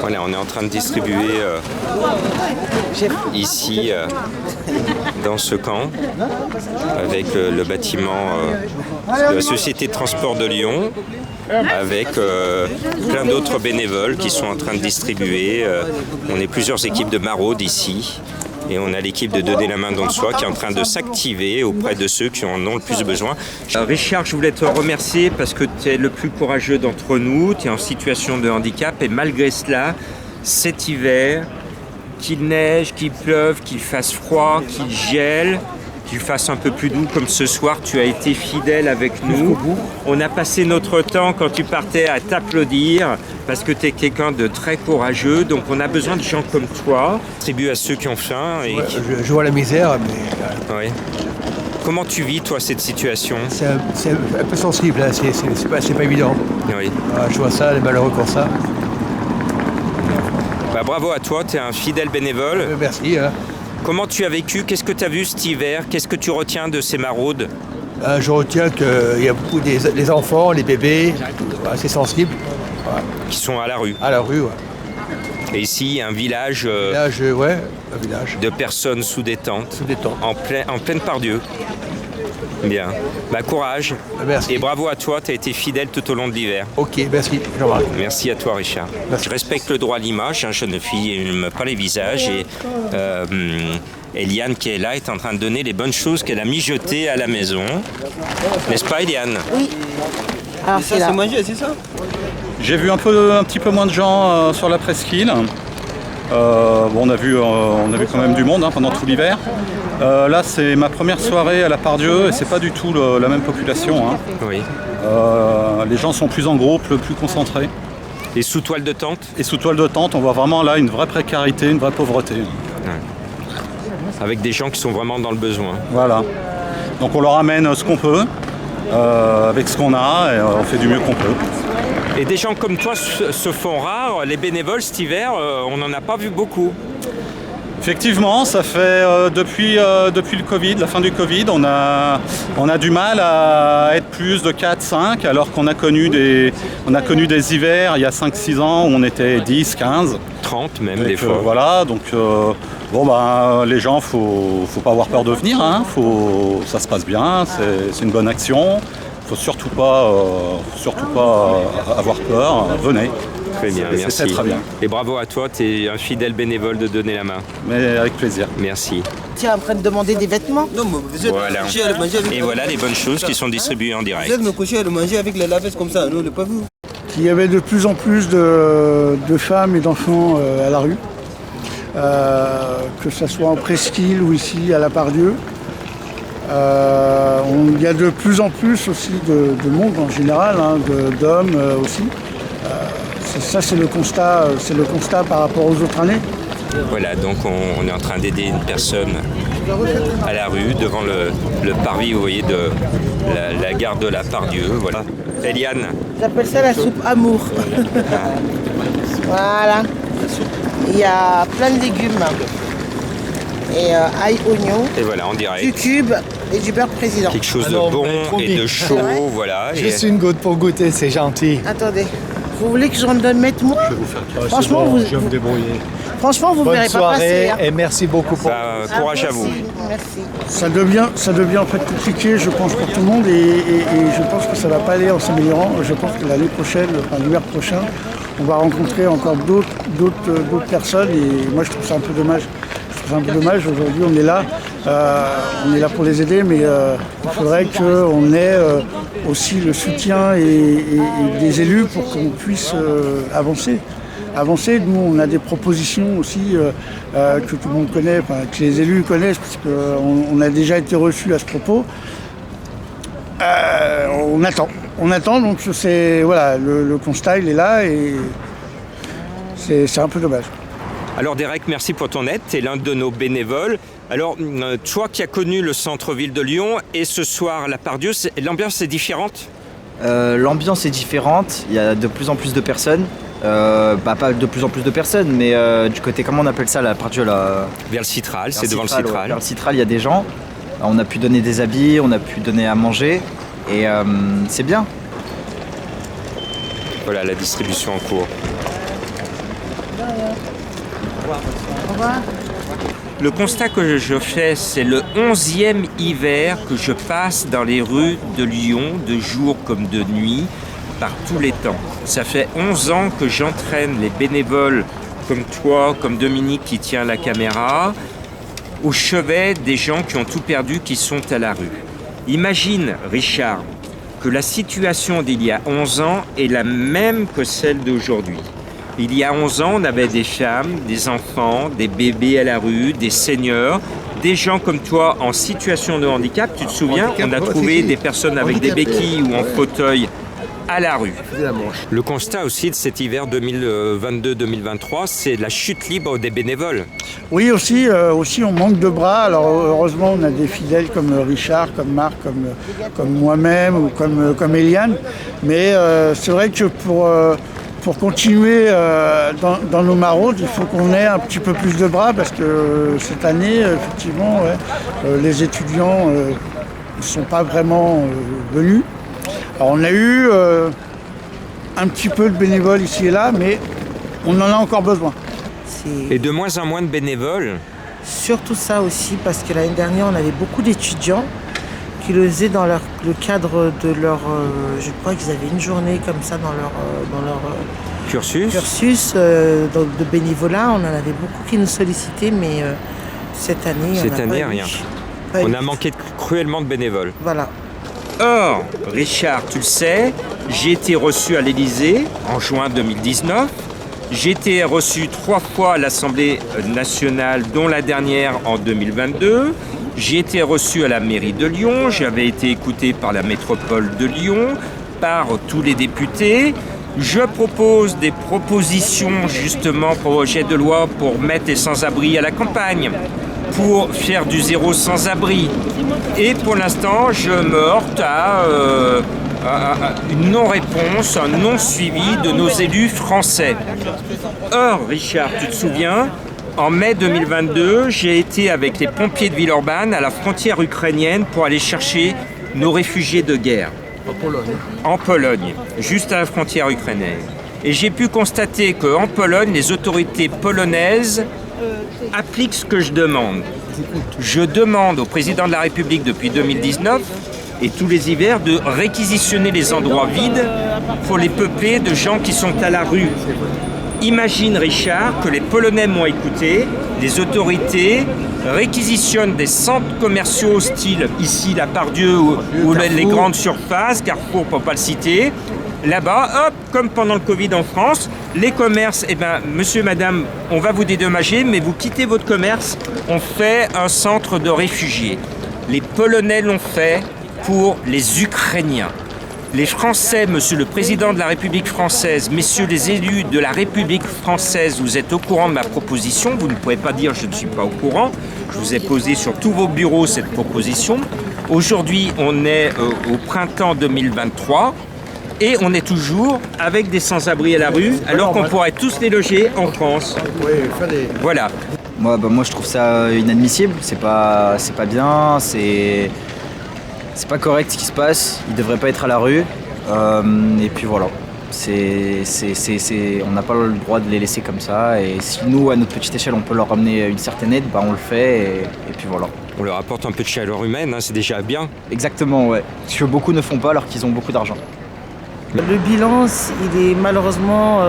Voilà, on est en train de distribuer ici, dans ce camp, avec le bâtiment de la Société de Transport de Lyon, avec plein d'autres bénévoles qui sont en train de distribuer. On est plusieurs équipes de maraudes ici. Et on a l'équipe de Donner la main don de soi qui est en train de s'activer auprès de ceux qui en ont le plus besoin. Richard, je voulais te remercier parce que tu es le plus courageux d'entre nous. Tu es en situation de handicap et malgré cela, cet hiver, qu'il neige, qu'il pleuve, qu'il fasse froid, qu'il gèle, qu'il fasse un peu plus doux comme ce soir, tu as été fidèle avec nous. On a passé notre temps quand tu partais à t'applaudir parce que tu es quelqu'un de très courageux, donc on a besoin de gens comme toi. Attribue à ceux qui ont faim. Et je vois la misère, mais... Oui. Comment tu vis, toi, cette situation? C'est un peu sensible, hein. C'est pas évident. Oui. Je vois ça, les malheureux comme ça. Bah, bravo à toi, tu es un fidèle bénévole. Merci. Hein. Comment tu as vécu? Qu'est-ce que tu as vu cet hiver? Qu'est-ce que tu retiens de ces maraudes? Je retiens qu'il y a beaucoup des enfants, les bébés, assez sensibles. Voilà. Qui sont à la rue. À la rue, ouais. Et ici, un village, un village de personnes sous des tentes. Sous des tentes. En pleine Pardieu. Bien. Bah, courage. Merci. Et bravo à toi, tu as été fidèle tout au long de l'hiver. Ok, merci. Jean-Marc. Merci à toi, Richard. Merci. Je respecte le droit à l'image, hein, je ne filme pas les visages. Et Eliane, qui est là, est en train de donner les bonnes choses qu'elle a mijotées à la maison. N'est-ce pas, Eliane? Oui. Alors, c'est ça, c'est mangé, c'est ça? J'ai vu un petit peu moins de gens sur la presqu'île. On a vu quand même du monde pendant tout l'hiver. Là, c'est ma première soirée à la Pardieu et c'est pas du tout la même population. Hein. Oui. Les gens sont plus en groupe, plus concentrés. Et sous toile de tente? Et sous toile de tente, on voit vraiment là une vraie précarité, une vraie pauvreté. Ouais. Avec des gens qui sont vraiment dans le besoin. Voilà. Donc on leur amène ce qu'on peut, avec ce qu'on a, et on fait du mieux qu'on peut. Et des gens comme toi se font rares. Les bénévoles cet hiver, on n'en a pas vu beaucoup. Effectivement, ça fait depuis le Covid, la fin du Covid, on a du mal à être plus de 4-5 alors qu'on a connu des hivers il y a 5-6 ans où on était 10, 15. 30 même des fois. Voilà, donc les gens, faut pas avoir peur de venir, hein, ça se passe bien, c'est une bonne action. Faut surtout pas avoir peur, venez. Très bien, merci. C'est très bien. Et bravo à toi, tu es un fidèle bénévole de Donner la main. Mais avec plaisir. Merci. Tu es en train de demander des vêtements? Non, mais vous êtes couché à le manger avec. Et voilà les bonnes choses qui sont distribuées en direct. Vous êtes me coucher à le manger avec les lavettes comme ça, non, pas vous. Il y avait de plus en plus de femmes et d'enfants à la rue, que ce soit en presqu'île ou ici à la Pardieu. Il y a de plus en plus aussi de monde en général, hein, d'hommes aussi. Ça c'est le constat par rapport aux autres années. Voilà, donc on est en train d'aider une personne à la rue devant le parvis, vous voyez, de la gare de la Pardieu. Voilà. Eliane. J'appelle ça la soupe amour. Voilà. Il y a plein de légumes. Et ail, oignon, et voilà, en direct. du cube et du beurre président. Quelque chose de bon et de chaud, voilà. Juste une goutte pour goûter, c'est gentil. Attendez, vous voulez que j'en donne mettre moi? Je vais vous faire. Franchement, bon, je vais me débrouiller. Franchement, vous ne verrez pas passer. Bonne soirée Hein. et merci beaucoup pour... Courage à vous. Merci. Ça devient en fait compliqué, je pense, pour tout le monde et je pense que ça ne va pas aller en s'améliorant. Je pense que l'année prochaine, l'hiver prochain, on va rencontrer encore d'autres personnes et moi je trouve ça un peu dommage. Aujourd'hui on est là pour les aider, mais il faudrait qu'on ait aussi le soutien et des élus pour qu'on puisse avancer. Nous, on a des propositions aussi que tout le monde connaît, que les élus connaissent, parce qu'on a déjà été reçus à ce propos. On attend, donc le constat il est là et c'est un peu dommage. Alors Derek, merci pour ton aide, tu es l'un de nos bénévoles. Alors, toi qui as connu le centre-ville de Lyon et ce soir à la Pardieu, l'ambiance est différente? L'ambiance est différente, il y a de plus en plus de personnes. Pas de plus en plus de personnes, mais du côté, comment on appelle ça, la Pardieu là... Vers le Citral, c'est devant le Citral. Ouais, vers le Citral, il y a des gens. On a pu donner des habits, on a pu donner à manger, et c'est bien. Voilà la distribution en cours. Le constat que je fais, c'est le 11e hiver que je passe dans les rues de Lyon, de jour comme de nuit, par tous les temps. Ça fait 11 ans que j'entraîne les bénévoles comme toi, comme Dominique qui tient la caméra, au chevet des gens qui ont tout perdu, qui sont à la rue. Imagine, Richard, que la situation d'il y a 11 ans est la même que celle d'aujourd'hui. Il y a 11 ans, on avait des femmes, des enfants, des bébés à la rue, des seniors, des gens comme toi en situation de handicap. Tu te souviens, on a trouvé des personnes avec des béquilles ou en fauteuil à la rue. Le constat aussi de cet hiver 2022-2023, c'est la chute libre des bénévoles. Oui, aussi on manque de bras. Alors heureusement, on a des fidèles comme Richard, comme Marc, comme moi-même ou comme Eliane. Mais c'est vrai que pour continuer dans nos maraudes, il faut qu'on ait un petit peu plus de bras parce que cette année, effectivement, les étudiants ne sont pas vraiment venus. Alors on a eu un petit peu de bénévoles ici et là, mais on en a encore besoin. Et de moins en moins de bénévoles. Surtout ça aussi, parce que l'année dernière, on avait beaucoup d'étudiants qui le faisaient dans le cadre de leur... je crois qu'ils avaient une journée comme ça dans leur cursus de bénévolat. On en avait beaucoup qui nous sollicitaient, mais cette année, rien. On a manqué cruellement de bénévoles. Voilà. Or, Richard, tu le sais, j'ai été reçu à l'Élysée en juin 2019. J'ai été reçu 3 fois à l'Assemblée nationale, dont la dernière en 2022. J'ai été reçu à la mairie de Lyon. J'avais été écouté par la métropole de Lyon, par tous les députés. Je propose des propositions, justement, projet de loi pour mettre les sans-abri à la campagne, pour faire du zéro sans-abri. Et pour l'instant, je me heurte à une non-réponse, un non-suivi de nos élus français. Or, Richard, tu te souviens, en mai 2022, j'ai été avec les pompiers de Villeurbanne à la frontière ukrainienne pour aller chercher nos réfugiés de guerre. En Pologne, juste à la frontière ukrainienne. Et j'ai pu constater qu'en Pologne, les autorités polonaises appliquent ce que je demande. Je demande au président de la République depuis 2019 et tous les hivers de réquisitionner les endroits vides pour les peupler de gens qui sont à la rue. Imagine, Richard, que les Polonais m'ont écouté, les autorités réquisitionnent des centres commerciaux style ici la Pardieu ou les grandes surfaces, Carrefour pour ne pas le citer. Là-bas, hop, comme pendant le Covid en France, les commerces, monsieur, madame, on va vous dédommager, mais vous quittez votre commerce, on fait un centre de réfugiés. Les Polonais l'ont fait pour les Ukrainiens. Les Français, monsieur le Président de la République française, messieurs les élus de la République française, vous êtes au courant de ma proposition, vous ne pouvez pas dire je ne suis pas au courant, je vous ai posé sur tous vos bureaux cette proposition. Aujourd'hui, on est au printemps 2023. Et on est toujours avec des sans-abri à la rue, alors qu'on pourrait tous les loger en France. Voilà. Moi, je trouve ça inadmissible. C'est pas bien. C'est pas correct ce qui se passe. Ils devraient pas être à la rue. Et puis voilà. On n'a pas le droit de les laisser comme ça. Et si nous, à notre petite échelle, on peut leur ramener une certaine aide, on le fait. Et puis voilà. On leur apporte un peu de chaleur humaine, c'est déjà bien. Exactement, ouais. Ce que beaucoup ne font pas alors qu'ils ont beaucoup d'argent. Le bilan, il est malheureusement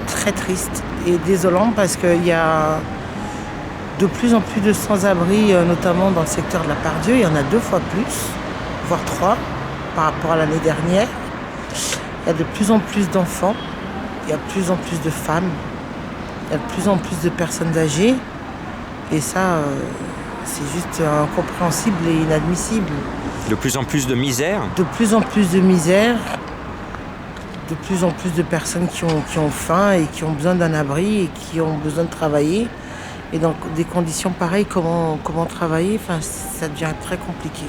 très triste et désolant parce qu'il y a de plus en plus de sans-abri, notamment dans le secteur de la Pardieu. Il y en a 2 fois plus, voire 3 par rapport à l'année dernière. Il y a de plus en plus d'enfants, il y a de plus en plus de femmes, il y a de plus en plus de personnes âgées. Et ça, c'est juste incompréhensible et inadmissible. De plus en plus de misère. De plus en plus de misère. De plus en plus de personnes qui ont faim et qui ont besoin d'un abri et qui ont besoin de travailler. Et dans des conditions pareilles, comment travailler, ça devient très compliqué.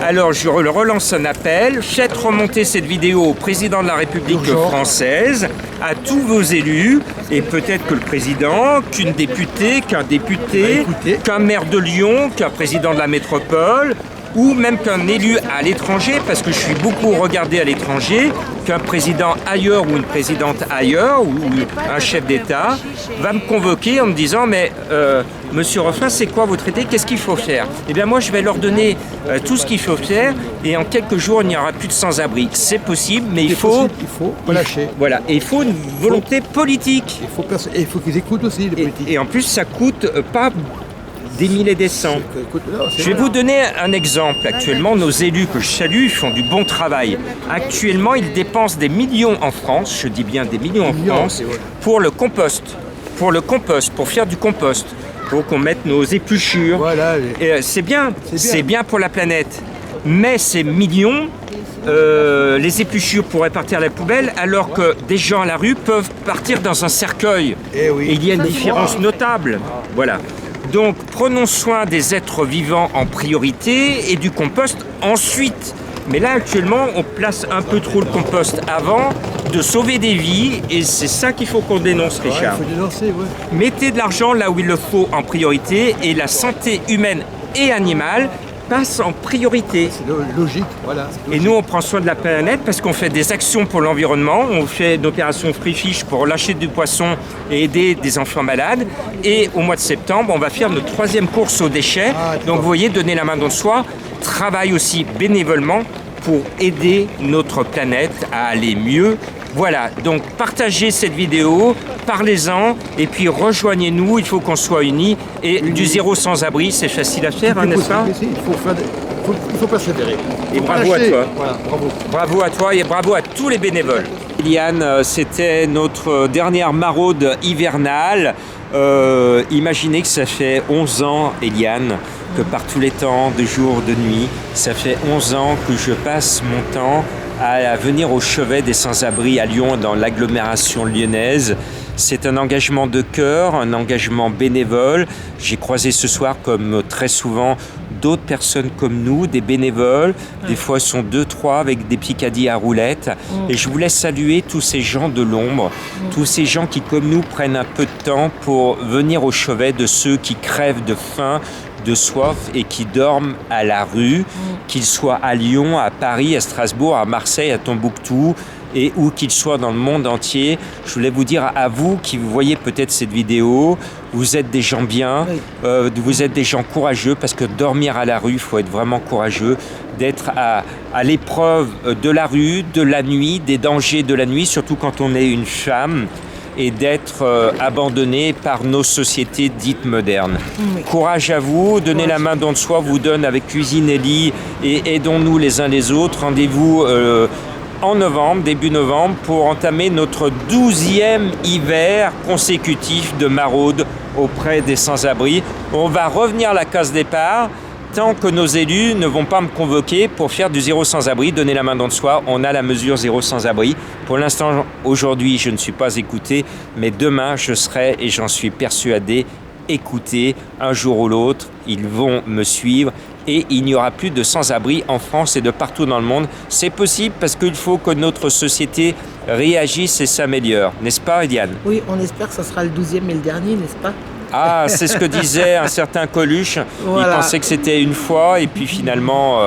Alors je relance un appel, faites remonter cette vidéo au président de la République française, à tous vos élus, et peut-être que le président, qu'une députée, qu'un député, qu'un maire de Lyon, qu'un président de la métropole, ou même qu'un élu à l'étranger, parce que je suis beaucoup regardé à l'étranger, qu'un président ailleurs ou une présidente ailleurs, ou un chef d'État, va me convoquer en me disant « Mais Monsieur Refrain, c'est quoi vos traités? Qu'est-ce qu'il faut faire ?» Eh bien moi, je vais leur donner tout ce qu'il faut faire, et en quelques jours, il n'y aura plus de sans-abri. C'est possible, mais il faut relâcher. Voilà, et il faut une volonté politique. Il faut qu'ils écoutent aussi les politiques. Et en plus, ça coûte pas des milliers et des cents. Je vais vous donner un exemple. Actuellement, nos élus que je salue font du bon travail. Actuellement, ils dépensent des millions en France, je dis bien des millions en France, pour le compost. Pour faire du compost. Pour qu'on mette nos épluchures. Voilà. C'est bien pour la planète. Mais ces millions, les épluchures pourraient partir à la poubelle, alors que des gens à la rue peuvent partir dans un cercueil. Et il y a une différence notable. Voilà. Donc prenons soin des êtres vivants en priorité et du compost ensuite. Mais là actuellement on place un peu trop le compost avant de sauver des vies et c'est ça qu'il faut qu'on dénonce, Richard. Il faut dénoncer, Mettez de l'argent là où il le faut en priorité et la santé humaine et animale passe en priorité. C'est logique, voilà. Et nous, on prend soin de la planète parce qu'on fait des actions pour l'environnement. On fait une opération Free Fish pour lâcher du poisson et aider des enfants malades. Et au mois de septembre, on va faire notre 3e course aux déchets. Donc, vous voyez, donner la main dans le soi travaille aussi bénévolement pour aider notre planète à aller mieux. Voilà, donc partagez cette vidéo, parlez-en et puis rejoignez-nous, il faut qu'on soit unis. Et du zéro sans-abri, c'est facile à faire, n'est-ce pas? Il faut persévérer. Et bravo à toi. Voilà, bravo. Bravo à toi et bravo à tous les bénévoles. Eliane, c'était notre dernière maraude hivernale. Imaginez que ça fait 11 ans, Eliane, que par tous les temps, de jour, de nuit, ça fait 11 ans que je passe mon temps à venir au chevet des sans-abri à Lyon, dans l'agglomération lyonnaise. C'est un engagement de cœur, un engagement bénévole. J'ai croisé ce soir, comme très souvent, d'autres personnes comme nous, des bénévoles. Des fois, sont 2-3 avec des petits caddies à roulettes. Et je voulais saluer tous ces gens de l'ombre, tous ces gens qui, comme nous, prennent un peu de temps pour venir au chevet de ceux qui crèvent de faim, de soif et qui dorment à la rue, qu'ils soient à Lyon, à Paris, à Strasbourg, à Marseille, à Tombouctou et où qu'ils soient dans le monde entier. Je voulais vous dire à vous qui voyez peut-être cette vidéo, vous êtes des gens bien, vous êtes des gens courageux parce que dormir à la rue, il faut être vraiment courageux, d'être à l'épreuve de la rue, de la nuit, des dangers de la nuit, surtout quand on est une femme, et d'être abandonné par nos sociétés dites modernes. Courage à vous, donnez la main don de soi, vous donne avec Cuisine Ellie et aidons-nous les uns les autres. Rendez-vous en novembre, début novembre, pour entamer notre 12e hiver consécutif de maraude auprès des sans-abri. On va revenir à la case départ. Tant que nos élus ne vont pas me convoquer pour faire du zéro sans-abri, donner la main dans le soi, on a la mesure zéro sans-abri. Pour l'instant, aujourd'hui, je ne suis pas écouté, mais demain, je serai, et j'en suis persuadé, écouté. Un jour ou l'autre, ils vont me suivre et il n'y aura plus de sans-abri en France et de partout dans le monde. C'est possible parce qu'il faut que notre société réagisse et s'améliore. N'est-ce pas, Eliane? Oui, on espère que ce sera le 12e et le dernier, n'est-ce pas? Ah, c'est ce que disait un certain Coluche. Voilà. Il pensait que c'était une fois et puis finalement,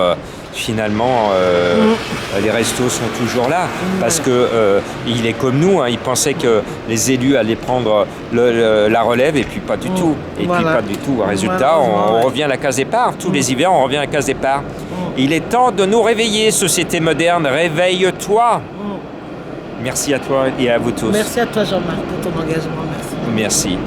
les restos sont toujours là parce que il est comme nous. Il pensait que les élus allaient prendre la relève et puis pas du tout. Et puis pas du tout. Résultat, on revient à la case départ. Tous les hivers, on revient à la case départ. Il est temps de nous réveiller, société moderne. Réveille-toi. Merci à toi et à vous tous. Merci à toi, Jean-Marc, pour ton engagement. Merci. Merci.